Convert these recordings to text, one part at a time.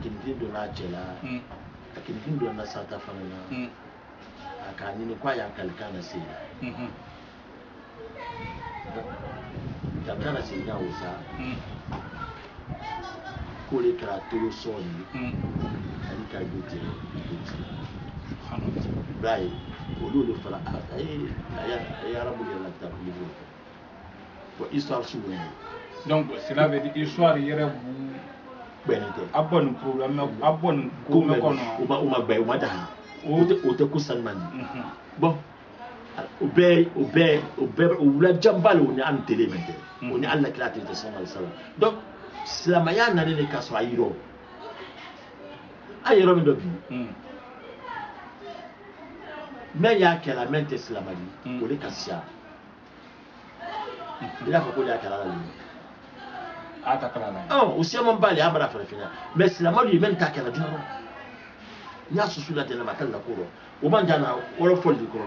kinifin don na cɛla a kinifin don na sata fana na a k'a ɲini k'a y'a kalikan na se kalikan na se ɲa o sa k'o de kɛra tolo sɔn ye ani ka jo tigɛ b'a ye olu de fana a ye arabu yɛrɛ la taa livre bon histoire sugu ye donc cela veut dire histoire yɛrɛ bu a bɔ nin problème a bɔ nin ko mɛn kɔnɔ o ma bɛn o ma dan o tɛ ko sanuman ye bon o bɛɛ o wulajanba le o ni an tele mɛn tɛ o ni Ala kira tɛ sɔn ka sala donc silamɛya nalen de ka sɔrɔ a yɔrɔ a yɔrɔ min dɔ bi mɛ y'a kɛra mɛ tɛ silamɛ ye o de ka siya i n'a fɔ ko de y'a kɛra la o siyaman ba le y'a bara farafinna mɛ silamɛ ye mɛ t'a kɛra jɔyɔrɔ n y'a susu la tɛnɛ ma k'ale la ko rɔ o man jan na wɔlɔfɔ de kɔrɔ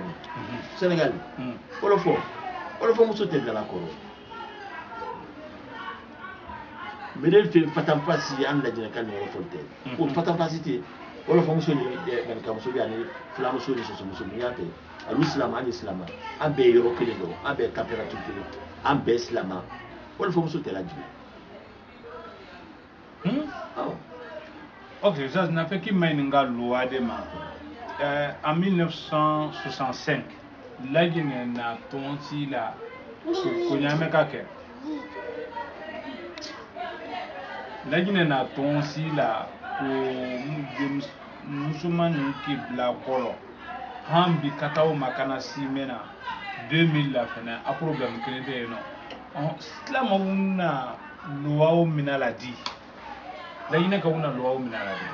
Sénégal wɔlɔfɔ muso tɛ bila kɔrɔ mɛdɛli fɛ fatanpasi an lajɛ ka ni wɔlɔfɔ tɛ o fatanpasi tɛ wɔlɔfɔ muso ni manika muso bɛ ani filamuso ni sosomuso ni y'a tɛ olu silamɛ ani silamɛ an bɛɛ yɔrɔ kelen dɔn an bɛɛ température kelen an bɛɛ silamɛ wɔlɔfɔ muso tɛ lajɛ. Ok, ça n'a fait qu'il m'a une loi de ma. En 1965, la Guinée n'a tonti la Konyame Kake. La Guinée n'a tonti la musulman qui bla kolo. Hambi katao makana simena 2000 la fena a problème créé non. Islam una loi minala di. La Guinée ka una loi minala di.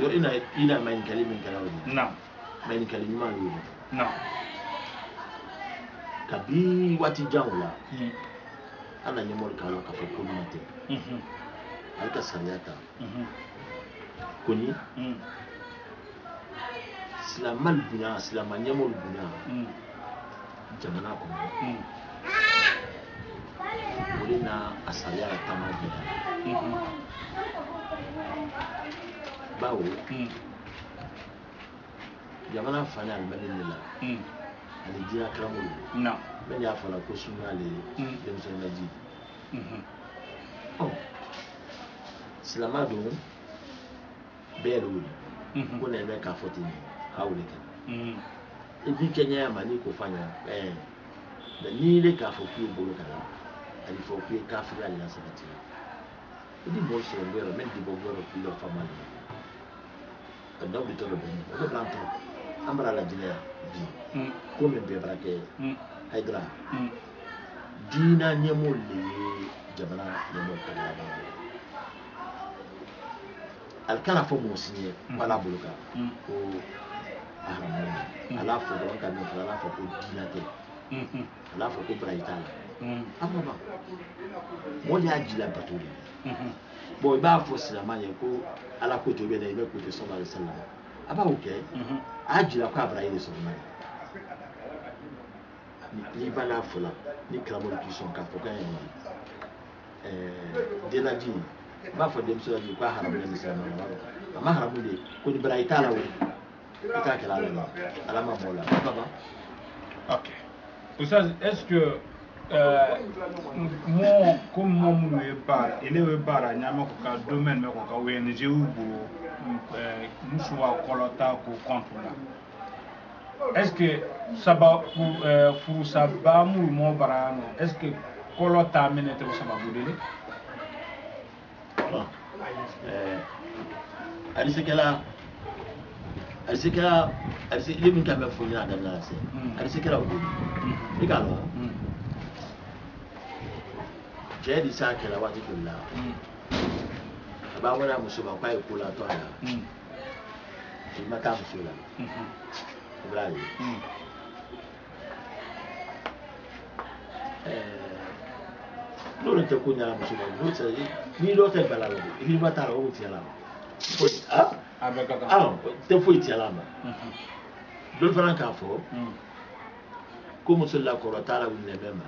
Yo ina main kali min kala wani. Non. Main kali ma lo. Non. Kabi wati jangula. Ana nyamol kala ka fa communauté. Alka sanyata. Koni. Silamal bunya, silama nyamol bunya. Jamana ko. Olina asaliya tamadi. Bawo jamana fana albani la ani dia kramul non ben ya fala ko sunale dem so naji silama do belu ko ne be ka fotini hawle ka e bi kenya mani ko fanya da ni le ka fo ku bolo kala ali fo ku kafira la sabati di bol so ngero men di bogoro ku lo famali donc di tolo ben ko planto ambra la dinea ko men be brake haydra dina nyemol le jamana nyemol kala ba al kana fo mo signé wala buluka ko ala fo don kan ni ala fo ko dina te ala fo ko braita amma ba mo ya jila batuli bon il b'a fɔ silamɛ ye ko ala ko to bɛ na i bɛ ko to sallallahu alaihi wasallam a b'o kɛ a jira ko Abraham de sɔrɔ n'a ye ni ba n'a fɔla ni karamɔgɔ k'i sɔn k'a fɔ k'a ye denaji b'a fɔ denmuso ye ko a haramu ni silamɛ a ma haramu de ko ni bara i t'a la o i t'a kɛra ala ma mɔ la baba. Ok. Est-ce que moi comme moi me parle il est bara nyama ko ka domaine me ko ka wen je ubo musu wa kolota ko contre là est-ce que saba fu saba mu mo bara no est-ce que kolota menete ko saba budele alisekela limin ka me fo ni adam la se alisekela o ni ka lo cɛ di sa kɛra waati dɔ la a b'a wele a muso ma k'a ye ko la to a la i ma taa muso la i b'a ye n'o tɛ ko ɲɛna muso ma n'o tɛ ni dɔ tɛ bala la i ma taa la o tiɲɛ la tɛ foyi tiɲɛ la ma dɔ fana k'a fɔ ko muso lakɔrɔ t'a la wuli nɛmɛ ma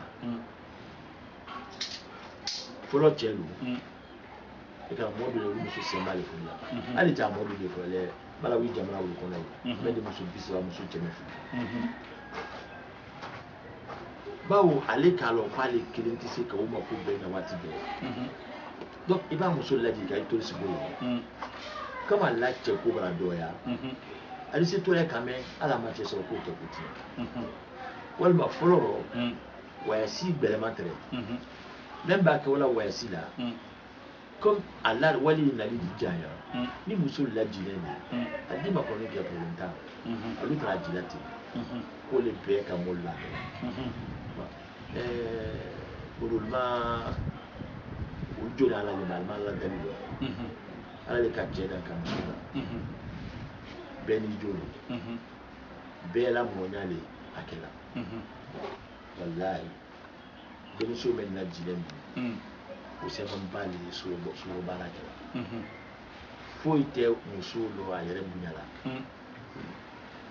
fɔlɔ cɛ don e ka mo do muso sembale fulla ali ta mo do ko le bala wi jamana wu ko nay be de muso biswa muso teme bawo ale ka lo kwale kilinti se ka o ma ko be na wati be donc i ba muso laji ka to sibo kama la che ko bara doya ali se to le kame ala ma che so ko to kuti wal ma foloro wa si bele matre même ba ke wala wa si la comme Allah wali na li jaya ni muso laji ne adi ma ko ne ke problème ta alu tra jilati ko le be ka molla bololma o joli ala le balma la dani do ala le ka jeda kan beni joli bela monyale akela wallahi deni so men na jilem o se ban bali so baraka fo ite muso lo ayere bunyala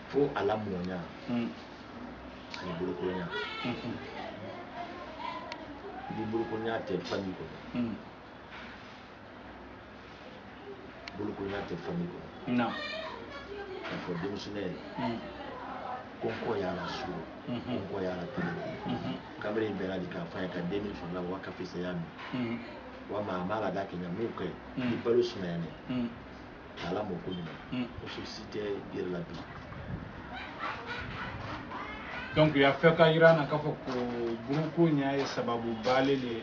fo ala monya ani bolokonya di bulukunya te famille ko bulukunya te famille ko non ko démissionnaire konko ya la su konko ya la tele kamere mbera di ka fa ka 2000 fo la wa ka fi sayami wa ma mala da kenya muke di balu sunene ala mo ko ni o société dire la vie donc ya feka irana ka fo ko buruko nya e sababu balele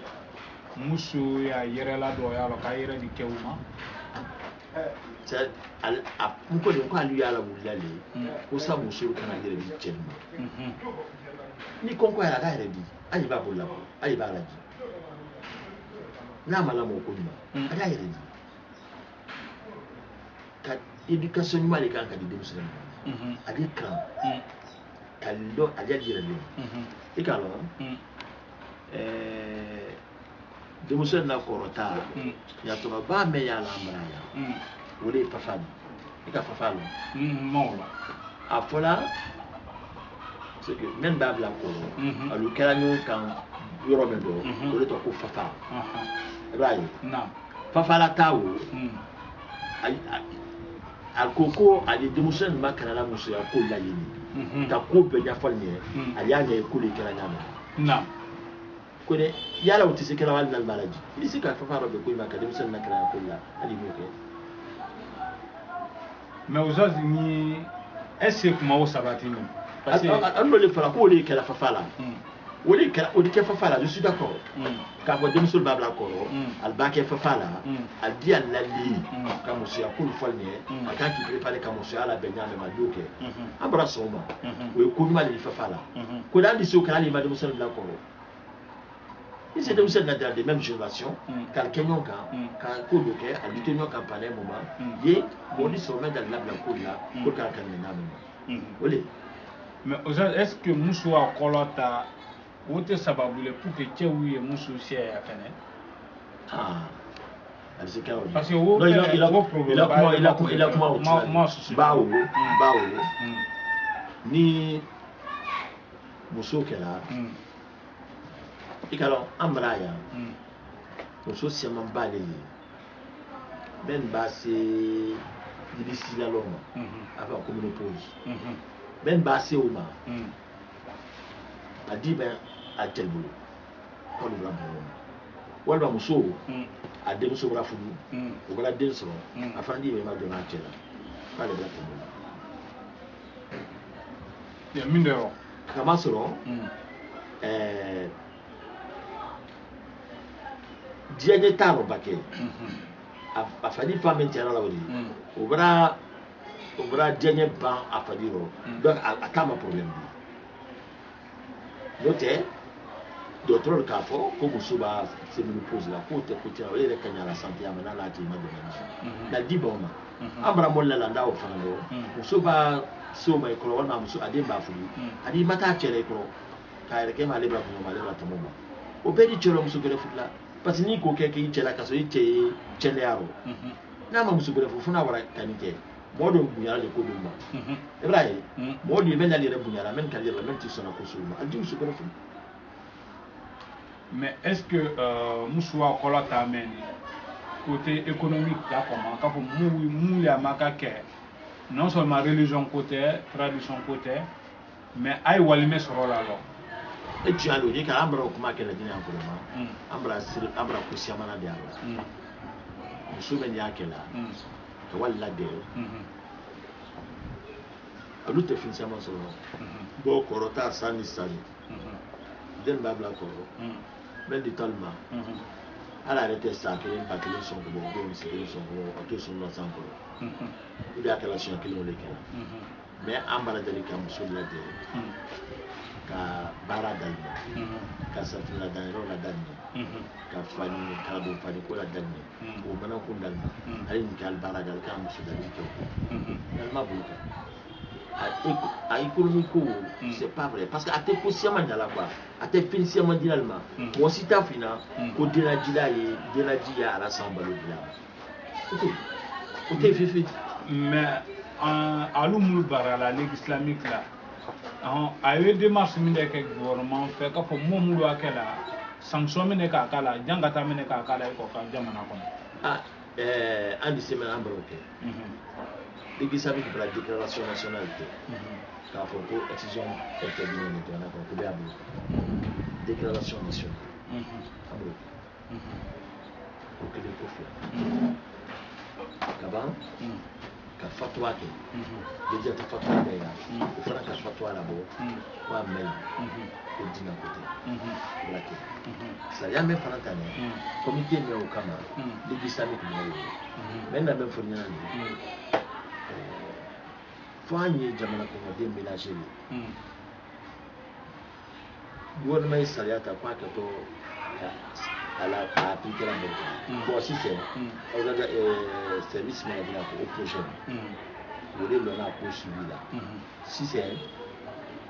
musu ya yerela do ya lo ka yere di kewuma al ko de ko alu ya la wulale ko sa musu kana yere di chenma ni konko ya ga yere di ayi ba bolla ayi ba laji na mala mo ko ni aga yere di ka education mali kan ka di musu adi kan kallo ajajira ni ikalo demuso na korota ya to ba me ya la mraya wole pafani ika fafalo mola afola c'est que même ba bla ko alu kala ñu kan yoro me do wole to ko fafa right na fafala tawo ay alkoko ali demuso na kana la muso ya ko la yini ta ko be ya falni ali ya ne ko le kala nyama na ko de yala wuti se kala wal dal balaji ili se ka fafa robe ko ma ka demuso na kana ko la ali mo ke mais aujourd'hui ni est-ce que kuma o sabati ni parce que an le fara ko le kala fafa la woli kala o di ke fafa la je suis d'accord ka ko demuso babla ko al ba ke fafa la al di al lali ka muso ya ko falni aka ki prepare ka muso ala benyame madoke abra soma we ko ma le fafa la ko dan di so kala li ma demuso babla ko ils étaient aussi dans la même génération car Kenyon ka ko doke al di Kenyon campagne moment ye boni so men dans la ko la ko ka kan na même woli mais aujourd'hui est-ce que musu wa kolota wote sababu le pour que chewu ye musu sia ya fene parce que wo il a bawo ni muso kela ikalo amraya muso sia mambale ben base dibisi la loma avant comme une pause ben base uma adiba a telbulo ko lu rabo walba muso a de muso bra fudu o bra den so afandi be ma do na tela pale bra ko ya mindero kama soro diaje taro bake afadi femme tera la wodi o bra diaje ban afadi ro donc akama problème note docteur kafo ko musuba se me pose la côte côté la ele kanya la santé ya mana la ti ma do na di boma abra molla la ndawo fanalo musuba so mai ko wala musu ade ba fu adi mata chere ko kayre ke male bra ko male la tamo o be di chero musu gele fulla parce ni ko ke ke chela kaso ite chele yaro na ma musu gele fu funa wara kanite modo bunyara le ko dum ibrahim modo be na le bunyara men kalira men ti sona ko suma adi musu gele fu. Mais est-ce que Mouchoua Kolata Meni côté économique comment quand mou ya maka ke non seulement religion côté tradition côté mais ay walime soro la lo et tu as le dit qu'Ambra kuma kele dina encore Ambra kusiamana de ala musume ni akela to walla de alu te fin sama so bo korota sani den babla koro ben di talma ala rete sa que une partie son que bon c'est que son auto son sans koro il y a quelle chose qui le kela mais ambara de ka musulla de ka bara dalma ka safina dalma la dalma ka fani ka do fani ko la dalma o mana ko dalma ay ni kal bara dal ka musulla de ko dalma buka a économico c'est pas vrai parce que a te consciemment dans la quoi a te financièrement dinalement moi si ta fina ko denadila et denadia à la samba le dia ok fifi mais alumul bara la ligue islamique là a eu démarche min de ke gouvernement fait ka fo momulu akela sanction min ka kala jangata min ka kala ko ka jamana ko andi semaine ambroke ligue islamique pour la déclaration nationale ka fo ko excision interdit de na ko be abu déclaration nationale ambroke ko ke ko fi kaban ka fatwa ke déjà ta fatwa de ya o fana ka fatwa la bo wa mel o dina côté voilà que ça y a même fana tane comité mais au kama ligue islamique mo mais na même fourni na faut anye jamana ko de ménager gouvernement sariata kwa que to ala appliquer la bonne bon si c'est service maladie au projet vous voulez le na pour suivi là si c'est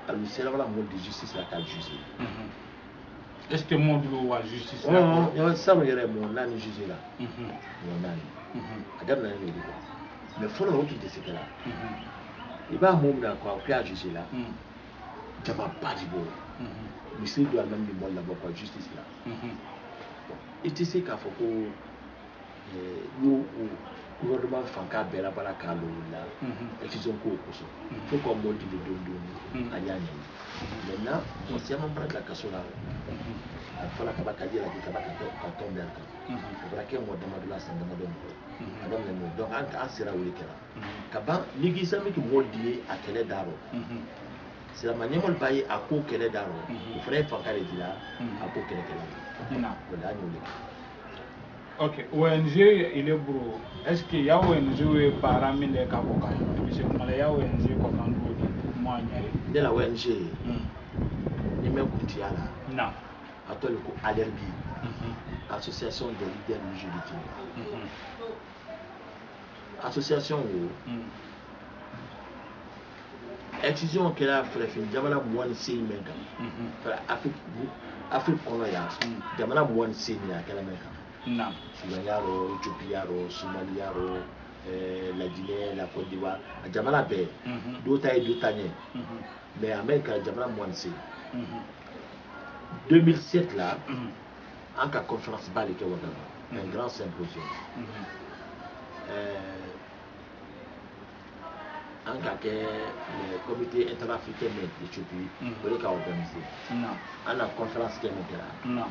à le service la mode de justice la qu'a jugé est-ce que mon bureau a justice là non ça me dirait mon nan jugé là mon nan adam nan ne dit mais faut le retour de ce là il va mon dans quoi qu'a jugé là tu vas pas du bon mais c'est doit même du bon là-bas quoi justice là et tu sais qu'à faut que nous gouvernement fanka bela bala kalo la et ils ont quoi aussi faut qu'on monte le don à yani maintenant on s'y a même pas de la cassola il faut la kabaka dire la kabaka à tomber là pour laquelle moi demande la sans demande madame le donc en sera où les là kaba ligue islamique modier à quel daro c'est la manière on paye à quoi quel daro il faudrait fanka les là à quoi quel là voilà nous ok ONG il est bro est-ce que ya ONG para min le ka ko kan monsieur mala ya ONG ko kan do di mo nyare de la ONG ni même kuntiala non atole ko allergie association des leaders musulmans association excision que la frefin jamana moine sei menga Afrique kono ya jamana moine sei ni akala menga non Yaro, Éthiopie, Somalie, la Guinée, la Côte d'Ivoire, Jamala Bé, d'autres et d'autres années. Mais Amérique, Jamala Mouanse. 2007 là, en cas conférence Bali un grand symposium. En cas que le comité interafricain d'Éthiopie, pour les organiser. En la conférence qui est maintenant.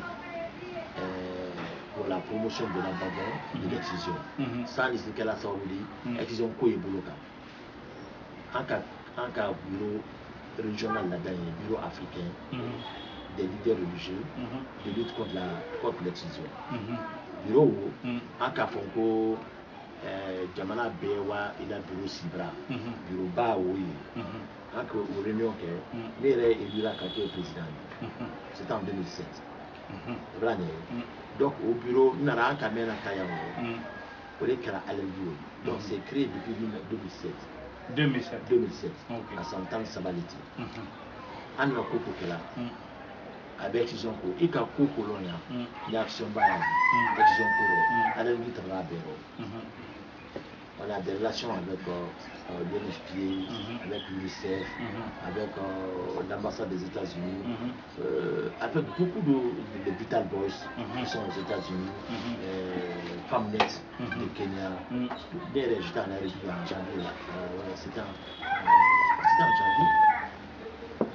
Pour la promotion de l'abandon de l'excision. Sans les qu'elle a saoudi, l'excision quoi est bloquée. En cas bureau régional là-dedans, bureau africain, des leaders religieux, de lutte contre l'excision. Bureau en cas fonko Jamana Bewa, il a bureau Sibra, bureau Ba oui. En cas au réunion que mais il est là quand il est président. C'était en 2007. Donc au bureau, nous avons quand même un tailleur. On est à l'Elbourg. Donc c'est créé depuis 2007. 2007. À Santan Sabaliti. On a coupé là. Avec ils ont coupé. Il y a coupé là. Il y a action barrage. Ils ont coupé. À l'Elbourg, il y a on a des relations avec l'UNFPA, avec l'UNICEF, avec l'ambassade des États-Unis, avec beaucoup de Vital Boys qui sont aux États-Unis, Femnet de Kenya. D'ailleurs, j'étais en République en janvier. C'était en janvier.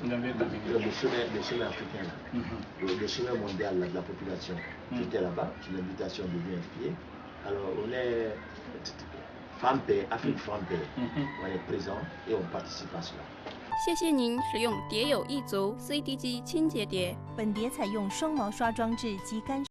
Le sommet africain, le sommet mondial de la population. J'étais là-bas, sur l'invitation de l'UNFPA. Alors, on est Femme Paix, Afrique Femme Paix. On est présent et on participe à cela. 谢谢您使用叠有一族 CDG 清洁碟。本碟采用双毛刷装置及干